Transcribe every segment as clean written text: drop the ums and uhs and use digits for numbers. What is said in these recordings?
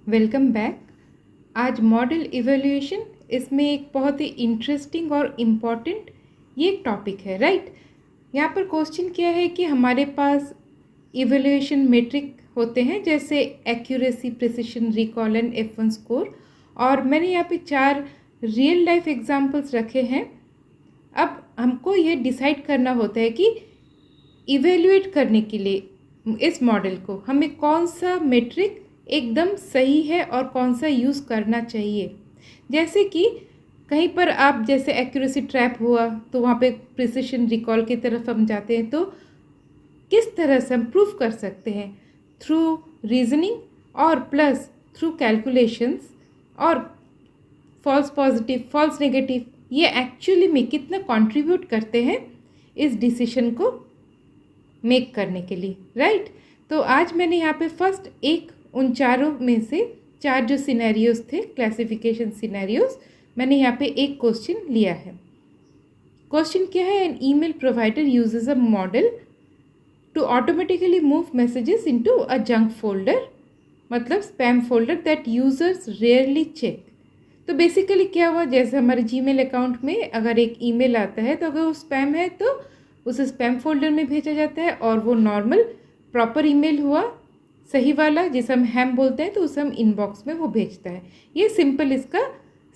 Welcome back. आज model evaluation, इसमें एक बहुत ही इंटरेस्टिंग और इम्पॉर्टेंट ये एक टॉपिक है, राइट। यहाँ पर क्वेश्चन क्या है कि हमारे पास इवैल्यूएशन मेट्रिक होते हैं जैसे accuracy, precision, recall and F1 score, और मैंने यहाँ पे 4 रियल लाइफ एग्जांपल्स रखे हैं। अब हमको ये डिसाइड करना होता है कि इवेल्युएट करने के लिए इस मॉडल को हमें कौन सा मेट्रिक एकदम सही है और कौन सा यूज़ करना चाहिए। जैसे कि कहीं पर आप जैसे एक्यूरेसी ट्रैप हुआ तो वहाँ पे प्रिसिशन, रिकॉल की तरफ हम जाते हैं, तो किस तरह से हम प्रूफ कर सकते हैं थ्रू रीजनिंग और प्लस थ्रू कैलकुलेशंस, और फॉल्स पॉजिटिव, फॉल्स नेगेटिव ये एक्चुअली में कितना कंट्रीब्यूट करते हैं इस डिसीजन को मेक करने के लिए, राइट। तो आज मैंने यहाँ पे फर्स्ट उन चारों में से 4 जो सिनेरियोज थे, क्लासिफिकेशन सिनेरियोज, मैंने यहाँ पे एक क्वेश्चन लिया है। क्वेश्चन क्या है? An email provider uses a model to automatically move messages into a junk folder, मतलब spam folder that users rarely check. तो बेसिकली क्या हुआ, जैसे हमारे जीमेल अकाउंट में अगर एक ईमेल आता है तो अगर वो स्पैम है तो उसे स्पैम फोल्डर में भेजा जाता है, और वो नॉर्मल प्रॉपर ईमेल हुआ, सही वाला जिसे हम हैम बोलते हैं, तो उसे हम इनबॉक्स में वो भेजता है। ये सिंपल इसका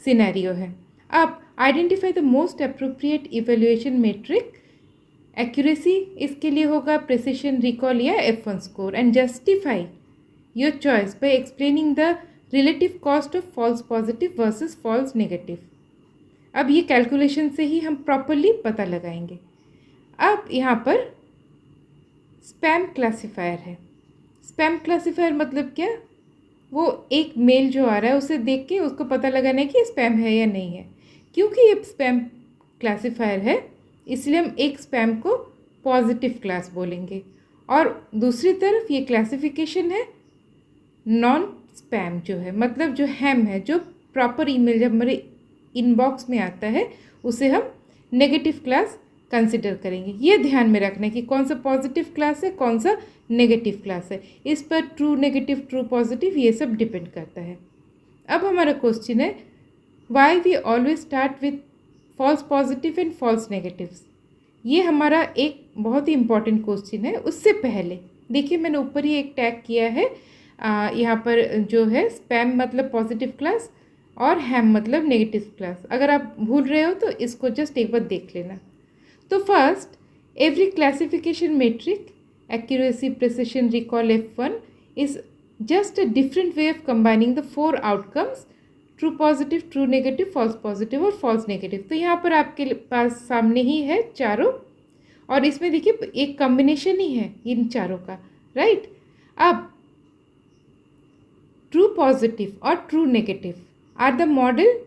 सिनेरियो है। अब identify the most appropriate evaluation metric. Accuracy इसके लिए होगा प्रिसिशन, रिकॉल या F1 score, and justify your choice by explaining the relative cost of false positive versus false negative. अब ये कैलकुलेशन से ही हम प्रॉपरली पता लगाएंगे। अब यहाँ पर स्पैम क्लासिफायर है। स्पैम क्लासिफायर मतलब क्या? वो एक मेल जो आ रहा है उसे देख के उसको पता लगाना है कि स्पैम है या नहीं है। क्योंकि ये स्पैम क्लासिफायर है इसलिए हम एक स्पैम को पॉजिटिव क्लास बोलेंगे, और दूसरी तरफ ये क्लासिफिकेशन है नॉन स्पैम जो है, मतलब जो हैम है, जो प्रॉपर ईमेल जब हमारे इनबॉक्स में आता है उसे हम नेगेटिव क्लास कंसिडर करेंगे। ये ध्यान में रखना है कि कौन सा पॉजिटिव क्लास है, कौन सा नेगेटिव क्लास है। इस पर ट्रू नेगेटिव, ट्रू पॉजिटिव ये सब डिपेंड करता है। अब हमारा क्वेश्चन है why we always start with false positive and false negatives. ये हमारा एक बहुत ही इंपॉर्टेंट क्वेश्चन है। उससे पहले देखिए मैंने ऊपर ही एक टैग किया है, यहाँ पर जो है स्पैम मतलब पॉजिटिव क्लास और हैम मतलब नेगेटिव क्लास। अगर आप भूल रहे हो तो इसको जस्ट एक बार देख लेना। तो first, every classification metric accuracy, precision, recall, F1 is just a different way of combining the 4 outcomes true positive, true negative, false positive और फॉल्स नेगेटिव। तो यहाँ पर आपके पास सामने ही है चारों, और इसमें देखिए एक कॉम्बिनेशन ही है इन चारों का, राइट। अब ट्रू पॉजिटिव और true negative are the model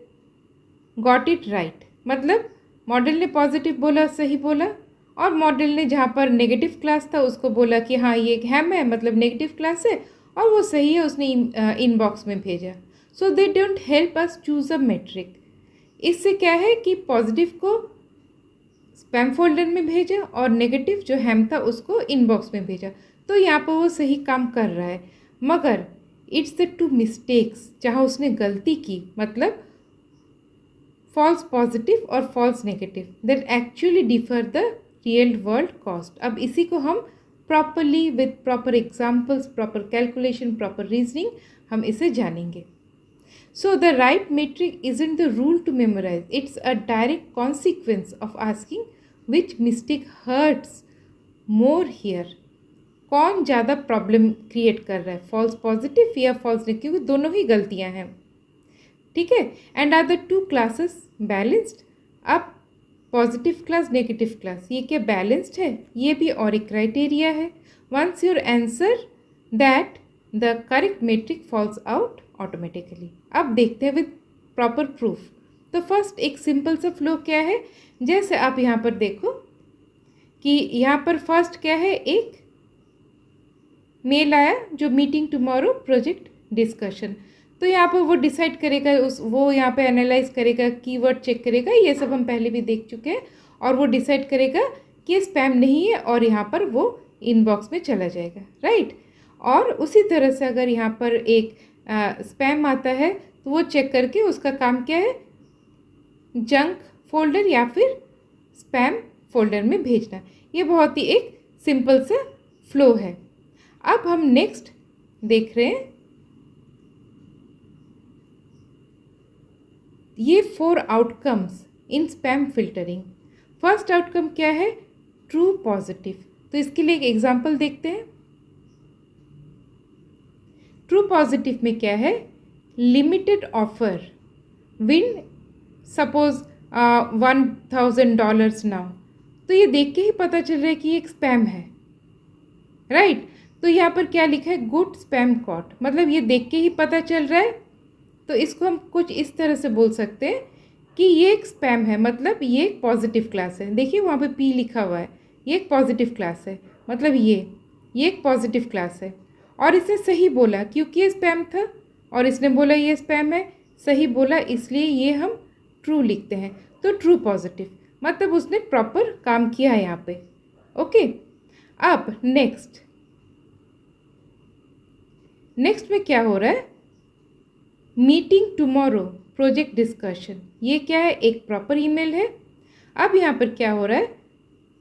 got it right, मतलब मॉडल ने पॉजिटिव बोला, सही बोला, और मॉडल ने जहाँ पर नेगेटिव क्लास था उसको बोला कि हाँ ये एक हैम है मतलब नेगेटिव क्लास है, और वो सही है, उसने इनबॉक्स में भेजा। So they don't help us choose a metric. इससे क्या है कि पॉजिटिव को स्पैम फोल्डर में भेजा और नेगेटिव जो हैम था उसको इनबॉक्स में भेजा, तो यहाँ पर वो सही काम कर रहा है। मगर इट्स द 2 मिस्टेक्स जहाँ उसने गलती की, मतलब फॉल्स पॉजिटिव और false negative, that actually differ the real world cost. अब इसी को हम properly with proper examples, proper calculation, proper reasoning हम इसे जानेंगे। So the right metric isn't the rule to memorize, it's a direct consequence of asking which mistake hurts more here. कौन ज़्यादा problem create कर रहा है, फॉल्स पॉजिटिव या false negative, क्योंकि दोनों ही गलतियाँ हैं, ठीक है। And are the 2 classes balanced? अब पॉजिटिव क्लास, नेगेटिव क्लास, ये क्या बैलेंस्ड है? ये भी और एक क्राइटेरिया है। Once your answer that the correct metric falls out automatically. अब देखते हैं विद प्रॉपर प्रूफ। तो फर्स्ट एक सिंपल सा फ्लो क्या है, जैसे आप यहाँ पर देखो कि यहाँ पर फर्स्ट क्या है, एक मेल आया जो मीटिंग टुमारो प्रोजेक्ट डिस्कशन। तो यहाँ पर वो डिसाइड करेगा, वो यहाँ पे एनालाइज करेगा, कीवर्ड चेक करेगा, ये सब हम पहले भी देख चुके हैं, और वो डिसाइड करेगा कि स्पैम नहीं है और यहाँ पर वो इनबॉक्स में चला जाएगा, राइट। और उसी तरह से अगर यहाँ पर एक स्पैम आता है तो वो चेक करके उसका काम क्या है, जंक फोल्डर या फिर स्पैम फोल्डर में भेजना। ये बहुत ही एक सिंपल सा फ्लो है। अब हम नेक्स्ट देख रहे हैं ये 4 outcomes in spam filtering. First outcome क्या है, ट्रू पॉजिटिव। तो इसके लिए एक एग्जांपल देखते हैं। ट्रू पॉजिटिव में क्या है, limited offer win suppose $1,000 now. तो ये देख के ही पता चल रहा है कि ये एक स्पैम है, राइट। तो यहाँ पर क्या लिखा है, गुड स्पैम कॉट, मतलब ये देख के ही पता चल रहा है। तो इसको हम कुछ इस तरह से बोल सकते हैं कि ये एक स्पैम है, मतलब ये एक पॉजिटिव क्लास है। देखिए वहाँ पे पी लिखा हुआ है, ये एक पॉजिटिव क्लास है, मतलब ये एक पॉजिटिव क्लास है। और इसने सही बोला क्योंकि ये स्पैम था, और इसने बोला ये स्पैम है, सही बोला, इसलिए ये हम ट्रू लिखते हैं। तो ट्रू पॉजिटिव मतलब उसने प्रॉपर काम किया है यहाँ पे। ओके, अब नेक्स्ट में क्या हो रहा है, मीटिंग टुमारो प्रोजेक्ट डिस्कशन। ये क्या है, एक प्रॉपर ईमेल है। अब यहाँ पर क्या हो रहा है,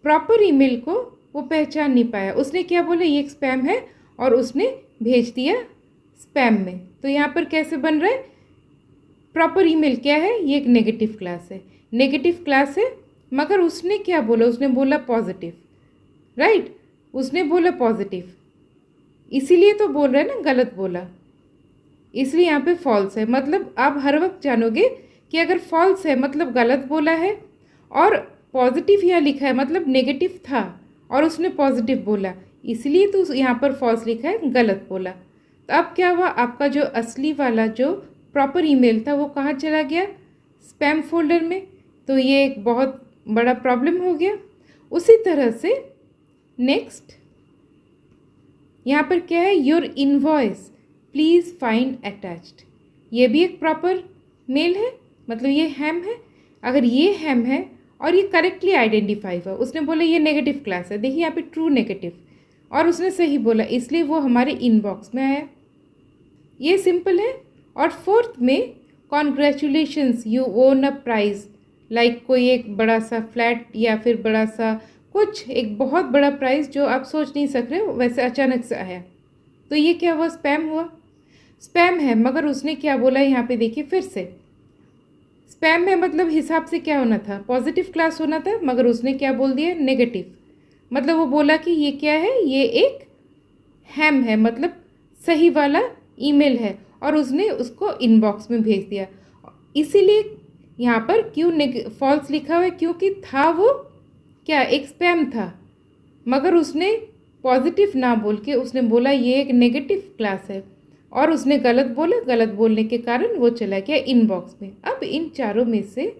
प्रॉपर ईमेल को वो पहचान नहीं पाया, उसने क्या बोला ये एक स्पैम है और उसने भेज दिया स्पैम में। तो यहाँ पर कैसे बन रहा है, प्रॉपर ईमेल क्या है, ये एक नेगेटिव क्लास है, नेगेटिव क्लास है, मगर उसने क्या बोला, उसने बोला पॉजिटिव, राइट, उसने बोला पॉजिटिव, इसीलिए तो बोल रहा है ना, गलत बोला, इसलिए यहाँ पे फॉल्स है। मतलब आप हर वक्त जानोगे कि अगर फॉल्स है मतलब गलत बोला है, और पॉजिटिव यहाँ लिखा है मतलब नेगेटिव था और उसने पॉजिटिव बोला, इसलिए तो यहाँ पर फॉल्स लिखा है, गलत बोला। तो अब क्या हुआ, आपका जो असली वाला जो प्रॉपर ईमेल था वो कहाँ चला गया, स्पैम फोल्डर में। तो ये एक बहुत बड़ा प्रॉब्लम हो गया। उसी तरह से नेक्स्ट यहाँ पर क्या है, your invoice please find attached. ये भी एक प्रॉपर मेल है, मतलब ये हैम है। अगर ये हैम है और ये करेक्टली आइडेंटिफाई हुआ, उसने बोला ये नेगेटिव क्लास है, देखिए यहाँ पे ट्रू नेगेटिव, और उसने सही बोला, इसलिए वो हमारे इनबॉक्स में आया। ये सिंपल है। और फोर्थ में congratulations you own a price, like कोई एक बड़ा सा फ्लैट या फिर बड़ा सा कुछ एक बहुत बड़ा प्राइज़ जो आप सोच नहीं सक रहे हो, वैसे अचानक से आया। तो ये क्या हुआ, स्पैम हुआ, स्पैम है। मगर उसने क्या बोला यहाँ पे देखिए फिर से, स्पैम है मतलब हिसाब से क्या होना था, पॉजिटिव क्लास होना था, मगर उसने क्या बोल दिया, नेगेटिव। मतलब वो बोला कि ये क्या है, ये एक हैम है, मतलब सही वाला ईमेल है, और उसने उसको इनबॉक्स में भेज दिया। इसीलिए यहाँ पर क्यों फॉल्स लिखा हुआ है, क्योंकि था वो क्या, एक स्पैम था, मगर उसने पॉजिटिव ना बोल के उसने बोला ये एक नेगेटिव क्लास है, और उसने गलत बोला, गलत बोलने के कारण वो चला गया इनबॉक्स में। अब इन चारों में से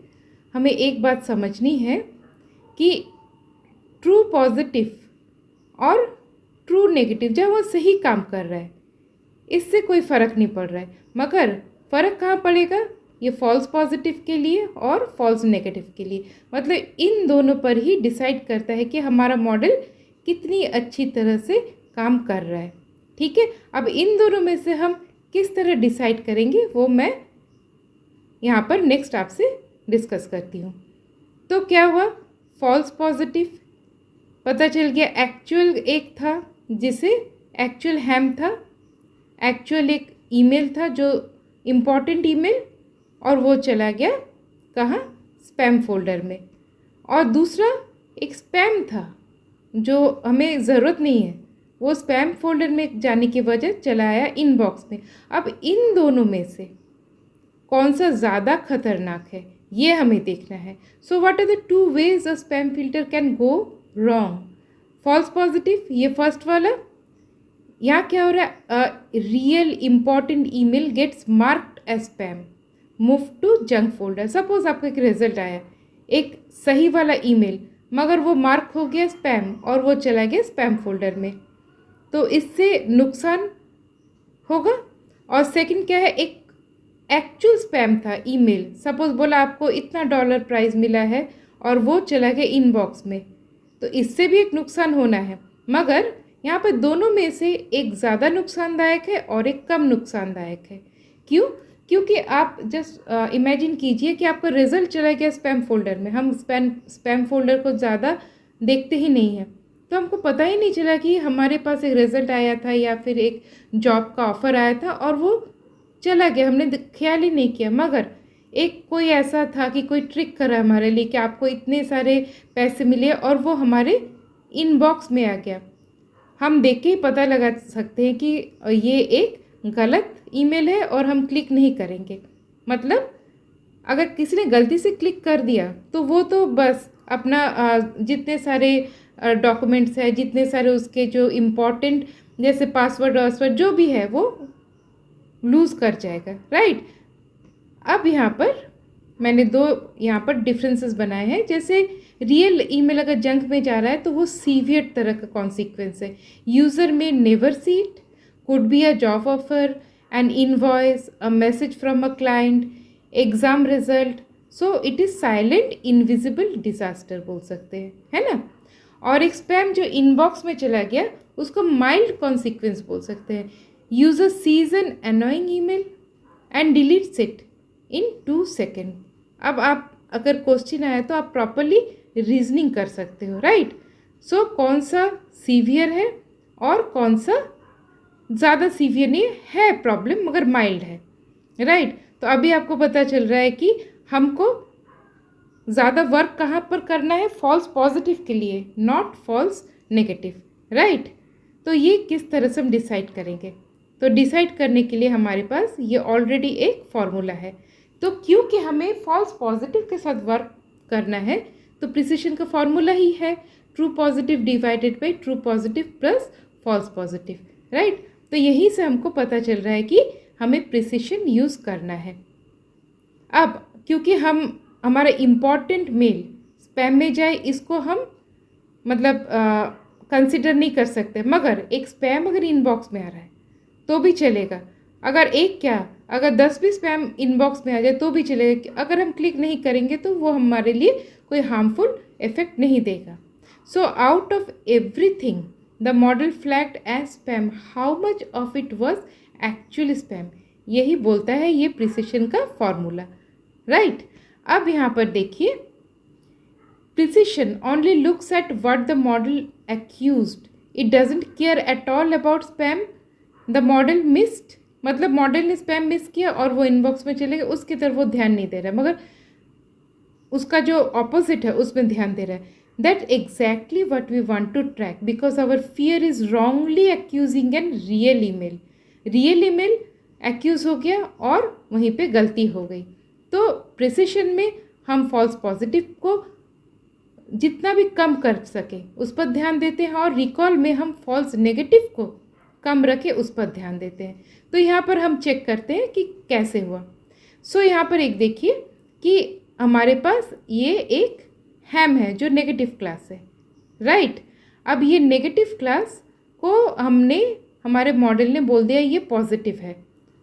हमें एक बात समझनी है कि ट्रू पॉजिटिव और ट्रू नेगेटिव जब वो सही काम कर रहा है इससे कोई फ़र्क नहीं पड़ रहा है, मगर फ़र्क कहाँ पड़ेगा, ये फॉल्स पॉजिटिव के लिए और फॉल्स नेगेटिव के लिए। मतलब इन दोनों पर ही डिसाइड करता है कि हमारा मॉडल कितनी अच्छी तरह से काम कर रहा है। ठीक है, अब इन दोनों में से हम किस तरह डिसाइड करेंगे वो मैं यहाँ पर नेक्स्ट आपसे डिस्कस करती हूँ। तो क्या हुआ, फॉल्स पॉजिटिव पता चल गया, एक्चुअल एक था जिसे एक्चुअल हैम था, एक्चुअल एक ईमेल था जो इम्पॉर्टेंट ईमेल, और वो चला गया कहाँ, स्पैम फोल्डर में। और दूसरा एक स्पैम था जो हमें ज़रूरत नहीं है, वो स्पैम फोल्डर में जाने की वजह चला आया इनबॉक्स में। अब इन दोनों में से कौन सा ज़्यादा खतरनाक है ये हमें देखना है। So what are the 2 ways a spam filter can go wrong. False positive ये फर्स्ट वाला, यहाँ क्या हो रहा है, a real important email gets marked as spam, move to junk folder. Suppose आपका एक रिजल्ट आया, एक सही वाला ईमेल, मगर वो मार्क हो गया स्पैम और वो चला गया स्पैम फोल्डर में, तो इससे नुकसान होगा। और सेकंड क्या है, एक एक्चुअल स्पैम था ईमेल, सपोज बोला आपको इतना $1 प्राइज़ मिला है और वो चला गया इनबॉक्स में, तो इससे भी एक नुकसान होना है। मगर यहाँ पर दोनों में से एक ज़्यादा नुकसानदायक है और एक कम नुकसानदायक है। क्यों? क्योंकि आप जस्ट इमेजिन कीजिए कि आपका रिज़ल्ट चला गया स्पैम फ़ोल्डर में। हम स्पैम फ़ोल्डर को ज़्यादा देखते ही नहीं हैं, तो हमको पता ही नहीं चला कि हमारे पास एक रिज़ल्ट आया था या फिर एक जॉब का ऑफ़र आया था और वो चला गया, हमने ख्याल ही नहीं किया। मगर एक कोई ऐसा था कि कोई ट्रिक करा हमारे लिए कि आपको इतने सारे पैसे मिले और वो हमारे इनबॉक्स में आ गया। हम देख के ही पता लगा सकते हैं कि ये एक गलत ईमेल है और हम क्लिक नहीं करेंगे। मतलब अगर किसी ने गलती से क्लिक कर दिया तो वो तो बस अपना जितने सारे डॉक्यूमेंट्स हैं, जितने सारे उसके जो इम्पोर्टेंट जैसे पासवर्ड वासवर्ड जो भी है वो लूज़ कर जाएगा, राइट। अब यहाँ पर मैंने दो यहाँ पर डिफरेंसेस बनाए हैं। जैसे रियल ईमेल अगर जंक में जा रहा है तो वो सीवियर तरह का कॉन्सिक्वेंस है। यूज़र में never see it, could be a job offer, N invoice, a message from a client, exam result. So it is silent invisible disaster बोल सकते हैं, है ना। और एक स्पैम जो इनबॉक्स में चला गया उसको माइल्ड कॉन्सिक्वेंस बोल सकते हैं। User sees an annoying email and deletes it in 2 second. अब आप अगर क्वेश्चन आया तो आप प्रॉपरली रीजनिंग कर सकते हो, राइट। सो कौन सा सीवियर है और कौन सा ज़्यादा सीवियर नहीं है प्रॉब्लम मगर माइल्ड है, राइट। तो अभी आपको पता चल रहा है कि हमको ज़्यादा वर्क कहाँ पर करना है, फॉल्स पॉजिटिव के लिए, नॉट फॉल्स नेगेटिव, राइट। तो ये किस तरह से हम डिसाइड करेंगे? तो डिसाइड करने के लिए हमारे पास ये ऑलरेडी एक फॉर्मूला है। तो क्योंकि हमें फॉल्स पॉजिटिव के साथ वर्क करना है तो प्रिसिशन का फॉर्मूला ही है true positive divided by true positive plus false positive, right. तो यहीं से हमको पता चल रहा है कि हमें प्रिसिशन यूज़ करना है। अब क्योंकि हमारा इम्पॉर्टेंट मेल स्पैम में जाए इसको हम मतलब कंसिडर नहीं कर सकते, मगर एक स्पैम अगर इनबॉक्स में आ रहा है तो भी चलेगा। अगर 10 भी स्पैम इनबॉक्स में आ जाए तो भी चलेगा। अगर हम क्लिक नहीं करेंगे तो वो हमारे लिए कोई हार्मफुल इफेक्ट नहीं देगा। So out of everything the model flagged as spam, how much of it was actually spam, यही बोलता है ये प्रिसिशन का फॉर्मूला, राइट। अब यहाँ पर देखिए, precision only looks at what the model accused, it doesn't care at all about spam the model missed, मतलब मॉडल ने स्पैम मिस किया और वो इनबॉक्स में चले गए, उसकी तरफ वो ध्यान नहीं दे रहा है, मगर उसका जो ऑपोजिट है उसमें ध्यान दे रहा है। That exactly what we want to track because our fear is wrongly accusing an real email. Real email accuse हो गया और वहीं पे गलती हो गई। तो प्रिसिशन में हम फॉल्स पॉजिटिव को जितना भी कम कर सके उस पर ध्यान देते हैं और रिकॉल में हम फॉल्स नेगेटिव को कम रखे उस पर ध्यान देते हैं। तो यहाँ पर हम चेक करते हैं कि कैसे हुआ। सो यहाँ पर एक देखिए कि हमारे पास ये एक हैम है जो नेगेटिव क्लास है, राइट। अब ये नेगेटिव क्लास को हमारे मॉडल ने बोल दिया ये पॉजिटिव है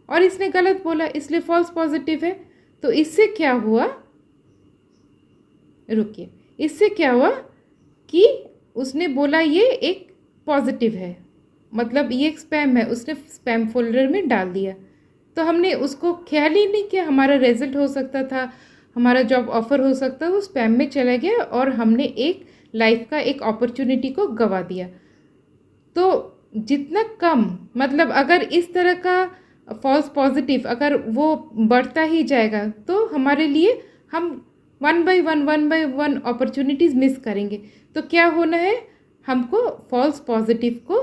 और इसने गलत बोला इसलिए फॉल्स पॉजिटिव है। तो इससे क्या हुआ, रुकिए, इससे क्या हुआ कि उसने बोला ये एक पॉजिटिव है, मतलब ये एक स्पैम है, उसने स्पैम फोल्डर में डाल दिया। तो हमने उसको ख्याल ही नहीं किया, हमारा रिजल्ट हो सकता था, हमारा जॉब ऑफर हो सकता है, वो स्पैम में चला गया और हमने एक लाइफ का एक अपॉर्चुनिटी को गंवा दिया। तो जितना कम, मतलब अगर इस तरह का फॉल्स पॉजिटिव अगर वो बढ़ता ही जाएगा तो हमारे लिए हम one by one opportunities miss करेंगे। तो क्या होना है, हमको फॉल्स पॉजिटिव को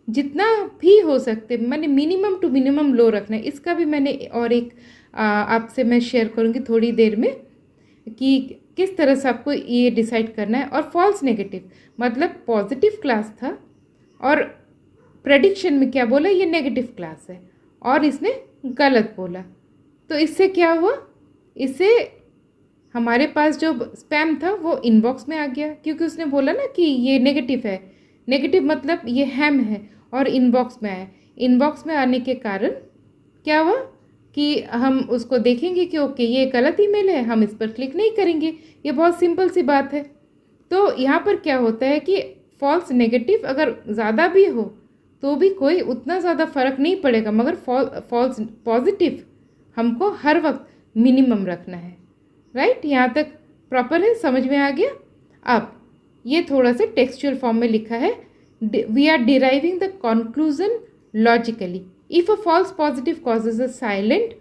जितना भी हो सकते मैंने मिनिमम टू मिनिमम लो रखना है। इसका भी मैंने और एक आपसे मैं शेयर करूँगी थोड़ी देर में कि किस तरह से आपको ये डिसाइड करना है। और फॉल्स नेगेटिव मतलब पॉजिटिव क्लास था और प्रेडिक्शन में क्या बोला ये नेगेटिव क्लास है और इसने गलत बोला। तो इससे क्या हुआ, इससे हमारे पास जो स्पैम था वो इनबॉक्स में आ गया क्योंकि उसने बोला ना कि ये नेगेटिव है। नेगेटिव मतलब ये हैम है और इनबॉक्स में आया। इनबॉक्स में आने के कारण क्या हुआ कि हम उसको देखेंगे कि ओके ये गलत ईमेल है, हम इस पर क्लिक नहीं करेंगे। ये बहुत सिंपल सी बात है। तो यहाँ पर क्या होता है कि फॉल्स नेगेटिव अगर ज़्यादा भी हो तो भी कोई उतना ज़्यादा फ़र्क नहीं पड़ेगा, मगर फॉल्स पॉजिटिव हमको हर वक्त मिनिमम रखना है, राइट। यहाँ तक प्रॉपर है, समझ में आ गया। अब ये थोड़ा सा टेक्सचुअल फॉर्म में लिखा है, we are deriving the conclusion logically if a false positive causes a silent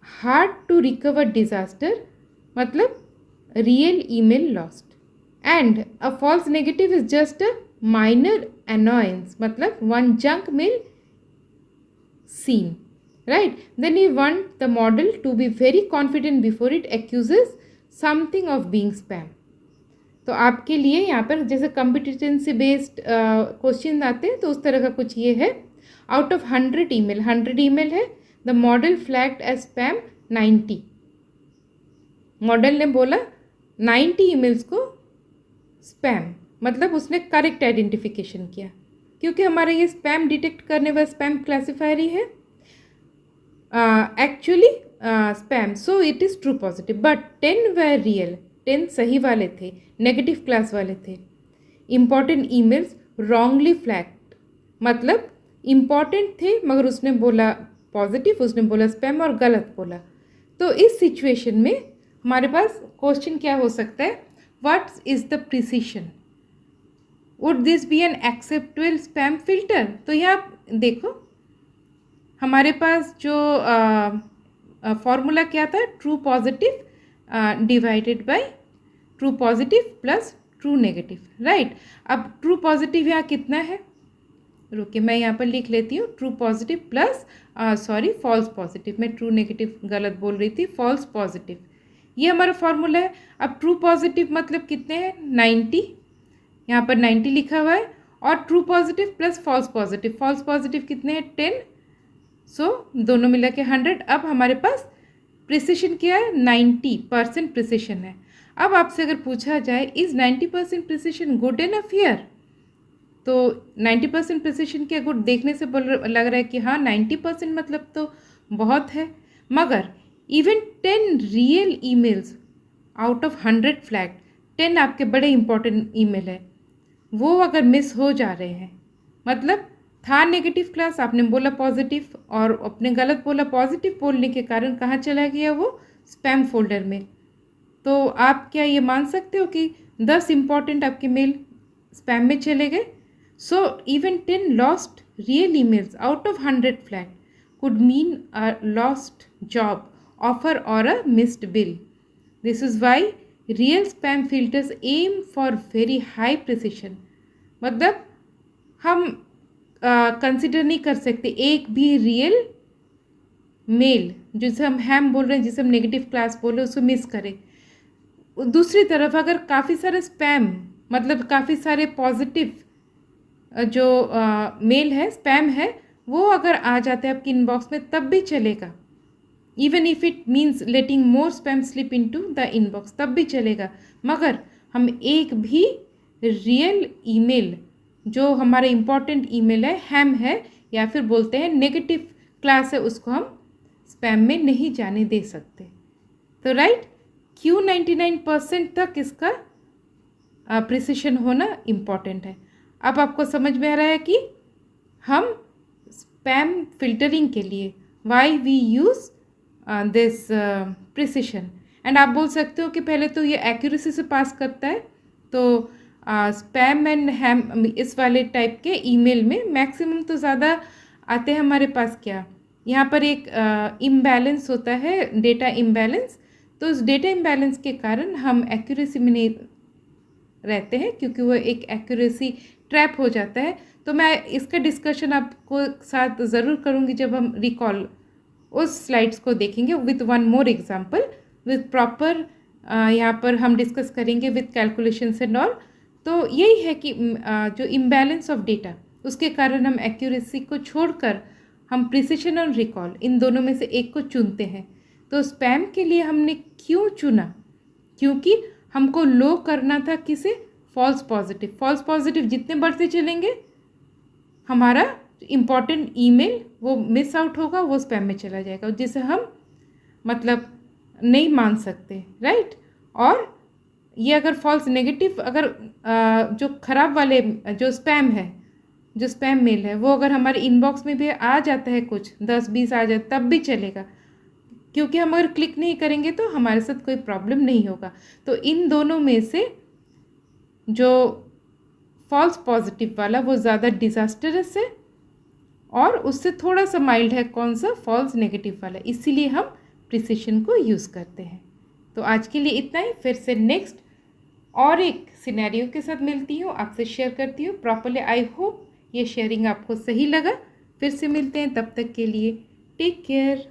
hard to recover disaster, मतलब real email lost, and a false negative is just a minor annoyance, मतलब one junk mail seen, right? Then you want the model to be very confident before it accuses something of being spam. तो आपके लिए यहाँ पर जैसे कॉम्पिटिटेंसी based question आते हैं तो उस तरह का कुछ ये है। आउट ऑफ 100 ईमेल, 100 ईमेल है, the model flagged as spam 90। Model ने बोला 90 ईमेल्स को स्पैम, मतलब उसने करेक्ट आइडेंटिफिकेशन किया, क्योंकि हमारा ये स्पैम डिटेक्ट करने वाला स्पैम क्लासीफायर ही है actually spam, so it is true positive. But 10 were real, 10 सही वाले थे, नेगेटिव क्लास वाले थे। इम्पॉर्टेंट ईमेल्स रॉन्गली फ्लैग्ड, मतलब इम्पॉर्टेंट थे मगर उसने बोला पॉजिटिव, उसने बोला स्पैम और गलत बोला। तो इस सिचुएशन में हमारे पास क्वेश्चन क्या हो सकता है, what is the precision, would this be an acceptable spam filter. तो यहाँ देखो हमारे पास जो फॉर्मूला क्या था, true positive divided by true positive plus true negative, right. अब ट्रू पॉजिटिव यहाँ कितना है, रुकिए मैं यहाँ पर लिख लेती हूँ, true positive plus sorry false positive, मैं ट्रू नेगेटिव गलत बोल रही थी, फॉल्स पॉजिटिव, ये हमारा फॉर्मूला है। अब ट्रू पॉजिटिव मतलब कितने हैं, 90, यहाँ पर 90 लिखा हुआ है, और true positive plus false positive कितने हैं, 10, सो दोनों मिला के 100। अब हमारे पास प्रिसिशन क्या है, 90% प्रिसिशन है। अब आपसे अगर पूछा जाए is 90% precision good enough here, तो 90% प्रिसिशन क्या गुड, देखने से लग रहा है कि हाँ 90% मतलब तो बहुत है, मगर even 10 real emails out of 100 flag, 10 आपके बड़े इंपॉर्टेंट ईमेल है, वो अगर मिस हो जा रहे हैं, मतलब था नेगेटिव क्लास, आपने बोला पॉजिटिव और अपने गलत बोला, पॉजिटिव बोलने के कारण कहाँ चला गया वो, स्पैम फोल्डर में। तो आप क्या ये मान सकते हो कि 10 इम्पॉर्टेंट आपके मेल स्पैम में चले गए। So even 10 lost real emails out of 100 flag could mean a lost job offer or a missed bill. This is why real spam filters aim for very high precision. मतलब हम consider नहीं कर सकते एक भी रियल मेल जिसे हम हैम बोल रहे हैं, जिसे हम नेगेटिव क्लास बोल रहे हैं, उसको मिस करें। दूसरी तरफ अगर काफ़ी सारे स्पैम, मतलब काफ़ी सारे पॉजिटिव जो मेल है, स्पैम है, वो अगर आ जाते हैं आपकी इनबॉक्स में तब भी चलेगा, even if it means letting more spam slip into the inbox, तब भी चलेगा। मगर हम एक भी रियल ईमेल जो हमारा इम्पॉर्टेंट ईमेल है, हैम है या फिर बोलते हैं नेगेटिव क्लास है, उसको हम स्पैम में नहीं जाने दे सकते। तो राइट, क्यों 99% तक इसका प्रिसिशन होना इम्पॉर्टेंट है। अब आपको समझ में आ रहा है कि हम स्पैम फिल्टरिंग के लिए why we use this precision. And आप बोल सकते हो कि पहले तो ये एक्यूरेसी से पास करता है, तो स्पैम एंड हैम इस वाले टाइप के ईमेल में मैक्सिमम तो ज़्यादा आते हैं हमारे पास क्या, यहाँ पर एक इम्बैलेंस होता है, डेटा इम्बैलेंस। तो उस डेटा इम्बैलेंस के कारण हम एक्यूरेसी में नहीं रहते हैं, क्योंकि वो एक एक्यूरेसी ट्रैप हो जाता है। तो मैं इसका डिस्कशन आपको साथ ज़रूर करूँगी जब हम रिकॉल उस स्लाइड्स को देखेंगे with one more example, with proper यहाँ पर हम डिस्कस करेंगे विथ कैलकुलेशंस एंड ऑल। तो यही है कि जो इम्बैलेंस ऑफ डेटा, उसके कारण हम एक्यूरेसी को छोड़कर हम प्रिसिशन और रिकॉल इन दोनों में से एक को चुनते हैं। तो स्पैम के लिए हमने क्यों चुना, क्योंकि हमको लो करना था किसे, फॉल्स पॉजिटिव। फॉल्स पॉजिटिव जितने बढ़ते चलेंगे हमारा इम्पॉर्टेंट ईमेल वो मिस आउट होगा, वो स्पैम में चला जाएगा, जिसे हम मतलब नहीं मान सकते, राइट। और ये अगर फॉल्स नेगेटिव, अगर जो ख़राब वाले जो स्पैम है, जो स्पैम मेल है, वो अगर हमारे इनबॉक्स में भी आ जाता है, कुछ 10-20 आ जाए तब भी चलेगा, क्योंकि हम अगर क्लिक नहीं करेंगे तो हमारे साथ कोई प्रॉब्लम नहीं होगा। तो इन दोनों में से जो फॉल्स पॉजिटिव वाला वो ज़्यादा डिज़ास्टरस है, और उससे थोड़ा सा माइल्ड है कौन सा, फॉल्स नेगेटिव वाला। इसीलिए हम प्रिसिशन को यूज़ करते हैं। तो आज के लिए इतना ही, फिर से नेक्स्ट और एक सिनेरियो के साथ मिलती हूँ, आपसे शेयर करती हूँ प्रॉपरली। आई होप ये शेयरिंग आपको सही लगा। फिर से मिलते हैं, तब तक के लिए टेक केयर।